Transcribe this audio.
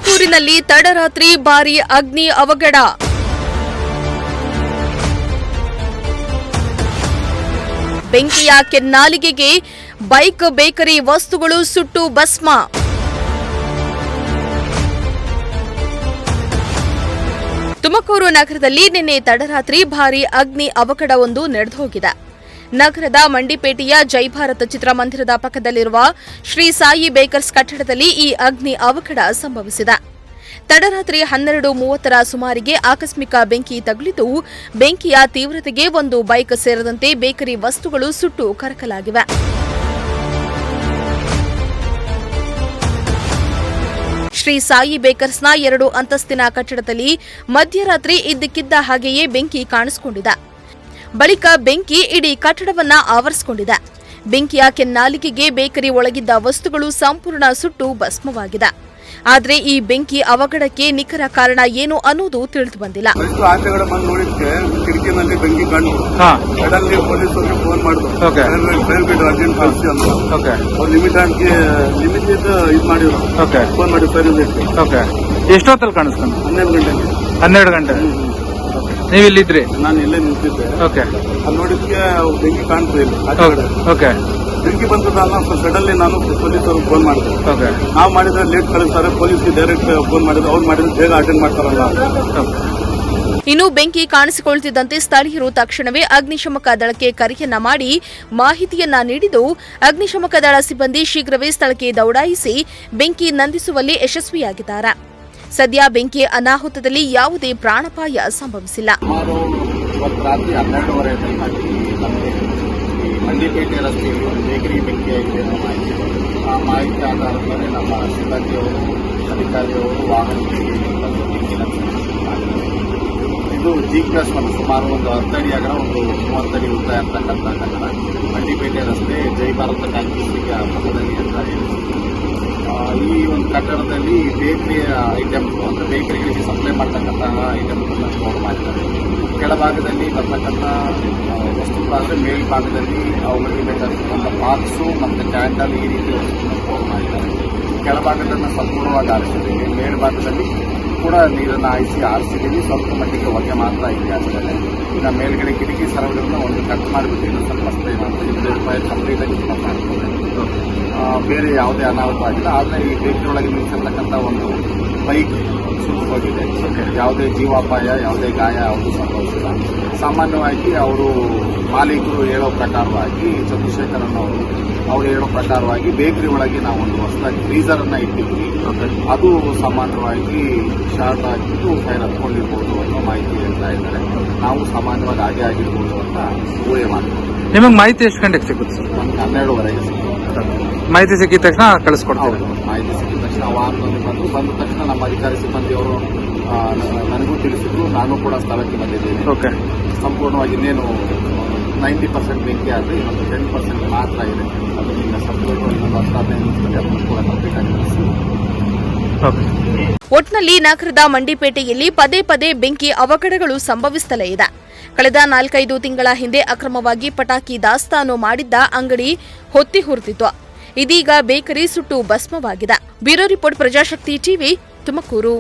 ತುಮಕೂರಿನಲ್ಲಿ ತಡರಾತ್ರಿ ಭಾರೀ ಅಗ್ನಿ ಅವಘಡ. ಬೆಂಕಿಯ ಕೆನ್ನಾಲಿಗೆಗೆ ಬೈಕ್ ಬೇಕರಿ ವಸ್ತುಗಳು ಸುಟ್ಟು ಭಸ್ಮ. ತುಮಕೂರು ನಗರದಲ್ಲಿ ನಿನ್ನೆ ತಡರಾತ್ರಿ ಭಾರೀ ಅಗ್ನಿ ಅವಘಡವೊಂದು ನಡೆದುಹೋಗಿದೆ. ನಗರದ ಮಂಡಿಪೇಟೆಯ ಜೈಭಾರತ್ ಚಿತ್ರಮಂದಿರದ ಪಕ್ಕದಲ್ಲಿರುವ ಶ್ರೀ ಸಾಯಿ ಬೇಕರ್ಸ್ ಕಟ್ಟಡದಲ್ಲಿ ಈ ಅಗ್ನಿ ಅವಘಡ ಸಂಭವಿಸಿದೆ. ತಡರಾತ್ರಿ 12:30 ಸುಮಾರಿಗೆ ಆಕಸ್ಮಿಕ ಬೆಂಕಿ ತಗುಲಿದ್ದು, ಬೆಂಕಿಯ ತೀವ್ರತೆಗೆ ಒಂದು ಬೈಕ್ ಸೇರಿದಂತೆ ಬೇಕರಿ ವಸ್ತುಗಳು ಸುಟ್ಟು ಕರಕಲಾಗಿವೆ. ಶ್ರೀ ಸಾಯಿ ಬೇಕರ್ಸ್ನ 2 ಅಂತಸ್ತಿನ ಕಟ್ಟಡದಲ್ಲಿ ಮಧ್ಯರಾತ್ರಿ ಇದ್ದಕ್ಕಿದ್ದ ಹಾಗೆಯೇ ಬೆಂಕಿ ಕಾಣಿಸಿಕೊಂಡಿದೆ. ಬಳಿಕ ಬೆಂಕಿ ಇಡೀ ಕಟ್ಟಡವನ್ನ ಆವರಿಸಿಕೊಂಡಿದೆ. ಬೆಂಕಿಯ ಕೆನ್ನಾಲಿಗೆಗೆ ಬೇಕರಿ ಒಳಗಿದ್ದ ವಸ್ತುಗಳು ಸಂಪೂರ್ಣ ಸುಟ್ಟು ಭಸ್ಮವಾಗಿದೆ. ಆದರೆ ಈ ಬೆಂಕಿ ಅವಘಡಕ್ಕೆ ನಿಖರ ಕಾರಣ ಏನು ಅನ್ನೋದು ತಿಳಿದು ಬಂದಿಲ್ಲ. ಆಚೆಗಡೆ ಬಂದು ನೋಡಿದ್ಕೆ ಕಿಟಕಿನಲ್ಲಿ ಬೆಂಕಿ ಕಂಡು ಸಡನ್ಲಿ ಪೊಲೀಸರಿಗೆ ಫೋನ್ ಮಾಡಿದ್ರು. ಬೇರ್ಬಿಟ್ಟು ಅರ್ಜೆಂಟ್ ಕಳಿಸಿ ಅಂತ ಅವ್ರು ಲಿಮಿಟ್ ಇದು ಮಾಡಿದ್ರು. ಫೋನ್ ಮಾಡಿ ಸರ್ ಎಷ್ಟೊತ್ತಲ್ಲಿ ಕಾಣಿಸ್ತಾನೆ? 12 ಗಂಟೆ. ನೀವು ಇಲ್ಲಿದ್ರಿ? ನಾನು ಇಲ್ಲೇ ನಿಂತಿದ್ದೆ. ಅಲ್ಲಿ ನೋಡಿದ್ಕೆ ಬೆಂಕಿ ಕಾಣ್ತಾ ಇಲ್ಲ ಆಚೆಗಡೆ. ಬೆಂಕಿ ಬಂದದಲ್ಲ ಸಡನ್ಲಿ ನಾನು ಪೊಲೀಸರಿಗೆ ಫೋನ್ ಮಾಡಿದೆ. ನಾವು ಮಾಡಿದ್ರೆ ಲೇಟ್ ಕಳಿಸ್ತಾರೆ, ಪೊಲೀಸ್ಗೆ ಡೈರೆಕ್ಟ್ ಫೋನ್ ಮಾಡಿದ್ರೆ ಅವ್ರು ಮಾಡಿದ್ರೆ ಬೇಗ ಅಟೆಂಡ್ ಮಾಡ್ತಾರಲ್ಲ. ಇನ್ನು ಬೆಂಕಿ ಕಾಣಿಸಿಕೊಳ್ಳುತ್ತಿದ್ದಂತೆ ಸ್ಥಳೀಯರು ತಕ್ಷಣವೇ ಅಗ್ನಿಶಾಮಕ ದಳಕ್ಕೆ ಕರೆಯನ್ನ ಮಾಡಿ ಮಾಹಿತಿಯನ್ನ ನೀಡಿದ್ದು, ಅಗ್ನಿಶಾಮಕ ದಳ ಸಿಬ್ಬಂದಿ ಶೀಘ್ರವೇ ಸ್ಥಳಕ್ಕೆ ದೌಡಾಯಿಸಿ ಬೆಂಕಿ ನಂದಿಸುವಲ್ಲಿ ಯಶಸ್ವಿಯಾಗಿದ್ದಾರೆ. ಸದ್ಯ ಬೆಂಕಿ ಅನಾಹುತದಲ್ಲಿ ಯಾವುದೇ ಪ್ರಾಣಾಪಾಯ ಸಂಭವಿಸಿಲ್ಲ. ರಾತ್ರಿ 12:30 ಮಂಡಿಪೇಟೆ ರಸ್ತೆಯಲ್ಲಿ ಒಂದು ಬೇಕರಿ ಬೆಂಕಿಯಾಗಿದೆ ಅನ್ನೋ ಮಾಹಿತಿ. ಆ ಮಾಹಿತಿ ಆಧಾರದ ಮೇಲೆ ನಮ್ಮ ಸಿಬ್ಬಂದಿಯವರು, ಅಧಿಕಾರಿಯವರು ವಾಹನಗಳಿಗೆ ಬಂದು ಬೆಂಕಿ ಇದು ಜಿ-ಕ್ರಾಸ್ ಮತ್ತು ಸುಮಾರು ಒಂದು 10 ಅಡಿ ಅಗಲ, ಒಂದು 30 ಅಡಿ ಉದ್ದ ಇರ್ತಕ್ಕಂಥ ಕಟ್ಟಡ. ಮಂಡಿಪೇಟೆ ರಸ್ತೆ ಜೈಭಾರತ ಕಾಂಗ್ರೆಸ್ಸಿಗೆ ಪಕ್ಕದಲ್ಲಿ ಅಂತ ಇದೆ. ಈ ಒಂದು ಕಟ್ಟಡದಲ್ಲಿ ಬೇಕರಿ ಐಟಮ್ಸ್ ಅಂದರೆ ಬೇಕರಿಗಳಿಗೆ ಸಪ್ಲೈ ಮಾಡ್ತಕ್ಕಂತಹ ಐಟಮ್ಸ್ಗಳನ್ನ ಸ್ಟೋರ್ ಮಾಡಿದ್ದಾರೆ. ಕೆಳಭಾಗದಲ್ಲಿ ಬರ್ತಕ್ಕಂಥ ವಸ್ತುಗಳಾದರೆ ಮೇಲ್ಭಾಗದಲ್ಲಿ ಅವುಗಳಿಗೆ ಬೇಕಾಗಿರ್ತಕ್ಕಂಥ ಬಾಕ್ಸು ಮತ್ತು ಕ್ಯಾಂಡಲ್ ಈ ರೀತಿ ವಸ್ತುಗಳನ್ನು ಸ್ಟೋರ್ ಮಾಡಿದ್ದಾರೆ. ಕೆಳಭಾಗದನ್ನು ಸಂಪೂರ್ಣವಾಗಿ ಆರಿಸಿದ್ದೀವಿ. ಮೇಲ್ಭಾಗದಲ್ಲಿ ಕೂಡ ನೀರನ್ನು ಆರಿಸಿದ್ದೀವಿ. ಸ್ವಲ್ಪ ಮಟ್ಟಿಗೆ ಹೊಗೆ ಮಾತ್ರ ಇದೆ ಅಷ್ಟೇ. ಇನ್ನು ಮೇಲ್ಗಡೆ ಕಿಟಕಿ ಸರಗಳನ್ನು ಒಂದು ಕಟ್ ಮಾಡಿಬಿಟ್ಟು ಇನ್ನು ಸ್ವಲ್ಪ ಸ್ಪ್ರೇ ಮಾಡ್ತೀವಿ. ಕಂಪ್ಲೀಟಾಗಿ ಸ್ಟಾಪ್ ಮಾಡ್ತೀವಿ. ಬೇರೆ ಯಾವುದೇ ಅನಾಹುತ ಆಗಿಲ್ಲ. ಆದರೆ ಈ ಬೇಕರಿ ಒಳಗೆ ನಿಲ್ಲಿಸಿರ್ತಕ್ಕಂಥ ಒಂದು ಬೈಕ್ ಸುಟ್ಟು ಹೋಗಿದೆ. ಯಾವುದೇ ಜೀವಾಪಾಯ, ಯಾವುದೇ ಗಾಯ ಯಾವುದೂ ಸಂಭವಿಸಿಲ್ಲ. ಸಾಮಾನ್ಯವಾಗಿ ಅವರು ಮಾಲೀಕರು ಹೇಳೋ ಪ್ರಕಾರವಾಗಿ, ಚಂದ್ರಶೇಖರನ್ ಅವರು ಹೇಳೋ ಪ್ರಕಾರವಾಗಿ ಬೇಕರಿ ಒಳಗೆ ನಾವು ಒಂದು ಹೊಸದಾಗಿ ಫ್ರೀಸರನ್ನು ಇಟ್ಟಿದ್ವಿ. ಅದು ಸಾಮಾನ್ಯವಾಗಿ ಶಾರ್ಟ್ ಆಗಿದ್ದು ಫೈರ್ ಹತ್ಕೊಂಡಿರ್ಬೋದು ಅನ್ನೋ ಮಾಹಿತಿ ಹೇಳ್ತಾ ಇದ್ದಾರೆ. ನಾವು ಸಾಮಾನ್ಯವಾಗಿ ಹಾಗೆ ಆಗಿರ್ಬೋದು ಅಂತ ಊಹೆ ಮಾಡ್ತೀವಿ. ನಿಮಗೆ ಮಾಹಿತಿ ಎಷ್ಟು ಗಂಟೆಗೆ ಸಿಗುತ್ತೆ ಸರ್? ನಮ್ಗೆ 12:30 ಮಾಹಿತಿ ಸಿಕ್ಕಿದ ತಕ್ಷಣ ಕಳಿಸ್ಕೊಡ್ತೀವಿ. ಮಾಹಿತಿ ಸಿಕ್ಕಿದ ತಕ್ಷಣ ವಾಹನದಲ್ಲಿ ಬಂದ ತಕ್ಷಣ ನಮ್ಮ ಅಧಿಕಾರಿ ಸಿಬ್ಬಂದಿಯವರು ನನಗೂ ತಿಳಿಸಿದ್ರು. ನಾನು ಕೂಡ ಸ್ಥಳಕ್ಕೆ ಬಂದಿದ್ದೇನೆ. ಸಂಪೂರ್ಣವಾಗಿ ಇನ್ನೇನು 90% ಬೆಂಕಿ ಆದರೆ ಇನ್ನೊಂದು 10% ಮಾತ್ರ ಇದೆ. ಅದು ನಿನ್ನ ಸಬ್ಜೆಕ್ಟ್ ಇನ್ನೊಂದು 10-15 ನಿಮಿಷದಲ್ಲಿ ಕೂಡ ಕಂಪ್ಲೀಟ್ ಆಗಿ. ಒಟ್ನಲ್ಲಿ ನಗರದ ಮಂಡಿಪೇಟೆಯಲ್ಲಿ ಪದೇ ಪದೇ ಬೆಂಕಿ ಅವಘಡಗಳು ಸಂಭವಿಸುತ್ತಲೇ ಇದೆ. ಕಳೆದ 4-5 ತಿಂಗಳ ಹಿಂದೆ ಅಕ್ರಮವಾಗಿ ಪಟಾಕಿ ದಾಸ್ತಾನು ಮಾಡಿದ್ದ ಅಂಗಡಿ ಹೊತ್ತಿ ಹುರಿದಿತ್ತು. ಇದೀಗ ಬೇಕರಿ ಸುಟ್ಟು ಭಸ್ಮವಾಗಿದೆ. Bureau report, Prajashakti TV, Tumakuru.